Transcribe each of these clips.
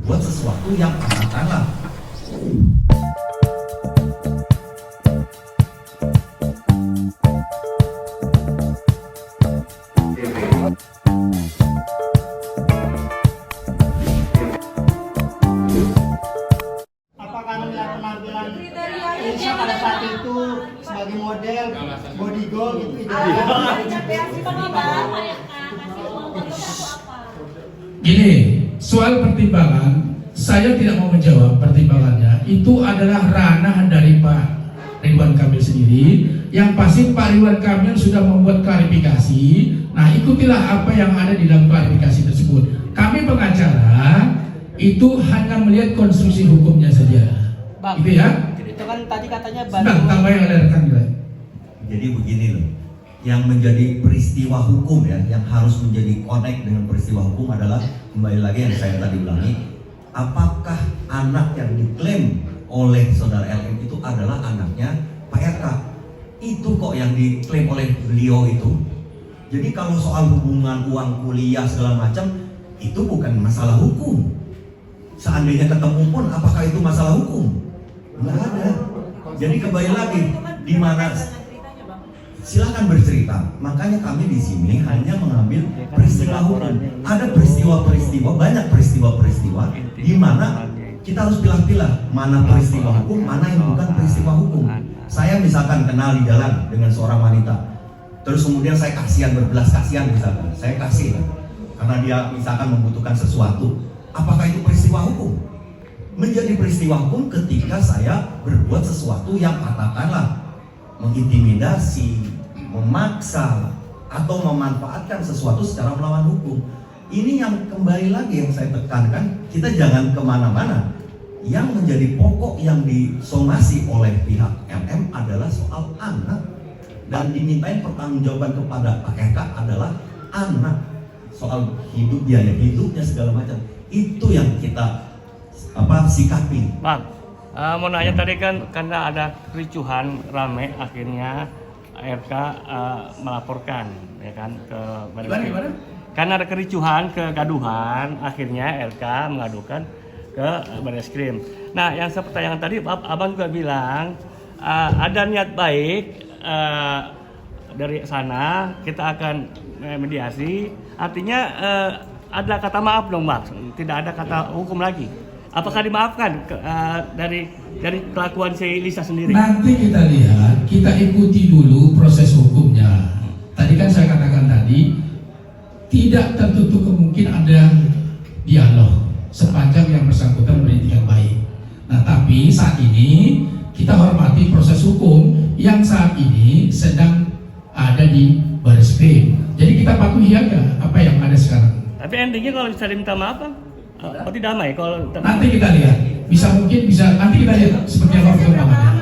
buat sesuatu yang katakanlah apakah melihat penampilan Elisa pada saat itu sebagai model body goal gitu Gini, soal pertimbangan, saya tidak mau menjawab pertimbangannya. Itu adalah ranah dari Pak Ridwan Kamil sendiri. Yang pasti Pak Ridwan Kamil sudah membuat klarifikasi. Nah, ikutilah apa yang ada di dalam klarifikasi tersebut. Kami pengacara itu hanya melihat konstruksi hukumnya saja. Bang, Gitu ya? itu kan tadi katanya Sedang tambah yang ada rekan juga. jadi begini loh, yang menjadi peristiwa hukum ya, yang harus menjadi connect dengan peristiwa hukum adalah kembali lagi yang saya tadi ulangi, apakah anak yang diklaim oleh saudara LM itu adalah anaknya Pak RK? Itu kok yang diklaim oleh beliau itu. Jadi kalau soal hubungan uang kuliah segala macam itu bukan masalah hukum. Seandainya ketemu pun apakah itu masalah hukum? Nggak ada. Jadi kembali lagi di mana silakan bercerita. Makanya kami di sini hanya mengambil peristiwa hukum. Ada peristiwa-peristiwa, banyak peristiwa-peristiwa di mana kita harus pilah-pilah mana peristiwa hukum, mana yang bukan peristiwa hukum. Saya misalkan kenal di jalan dengan seorang wanita, terus kemudian saya kasihan, berbelas kasihan misalkan, saya kasih karena dia misalkan membutuhkan sesuatu. Apakah itu peristiwa hukum? Menjadi peristiwa hukum ketika saya berbuat sesuatu yang katakanlah mengintimidasi, memaksa, atau memanfaatkan sesuatu secara melawan hukum. Ini yang kembali lagi yang saya tekankan, kita jangan kemana-mana. Yang menjadi pokok yang disomasi oleh pihak LM adalah soal anak. Dan dimintain pertanggungjawaban kepada Pak RK adalah anak. Soal hidup, biaya hidupnya segala macam. Itu yang kita sikapi. Bang, mau nanya tadi kan karena ada kericuhan rame akhirnya RK melaporkan ya kan ke Baris Krim. Gimana? Karena ada kericuhan, kegaduhan, akhirnya RK mengadukan ke Baris Krim. Nah, yang saya pertanyakan tadi, Abang juga bilang ada niat baik dari sana, kita akan mediasi. Artinya ada kata maaf dong, Bang. Tidak ada kata hukum lagi. Apakah dimaafkan dari kelakuan si Lisa sendiri? Nanti kita lihat, kita ikuti dulu proses hukumnya. Tadi kan saya katakan tadi, tidak tertutup kemungkinan ada dialog sepanjang yang bersangkutan beritikat baik. Nah, tapi saat ini kita hormati proses hukum yang saat ini sedang ada di Baris Krim. Jadi kita patuhi aja apa yang ada sekarang. Tapi endingnya kalau bisa diminta maaf, Bang, pasti damai. Kalau Nanti kita lihat, mungkin bisa nanti kita lihat seperti apa perkembangannya.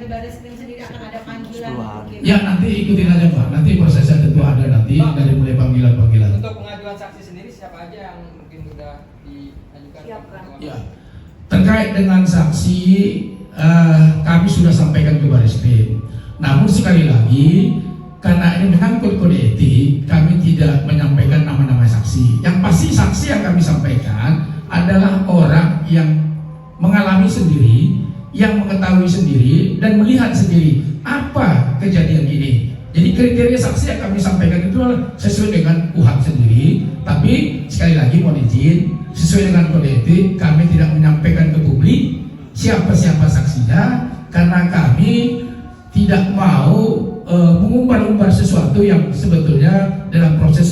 Di Baris Krim sendiri akan ada panggilan? Ya nanti ikutin aja Pak. Nanti prosesnya tentu ada nanti dari mulai panggilan. Untuk pengajuan saksi sendiri siapa aja yang mungkin sudah diajukan? Siapkan. Ya. Terkait dengan saksi kami sudah sampaikan ke Baris Krim. Namun sekali lagi karena ini menyangkut kode etik, kami tidak menyampaikan nama-nama saksi. Yang pasti saksi yang kami sampaikan adalah orang yang mengalami sendiri, yang mengetahui sendiri dan melihat sendiri apa kejadian ini. Jadi kriteria saksi yang kami sampaikan itu adalah sesuai dengan KUHP sendiri. Tapi sekali lagi mohon izin, sesuai dengan kode etik kami tidak menyampaikan ke publik siapa-siapa saksinya karena kami tidak mau mengumbar-umbar sesuatu yang sebetulnya dalam proses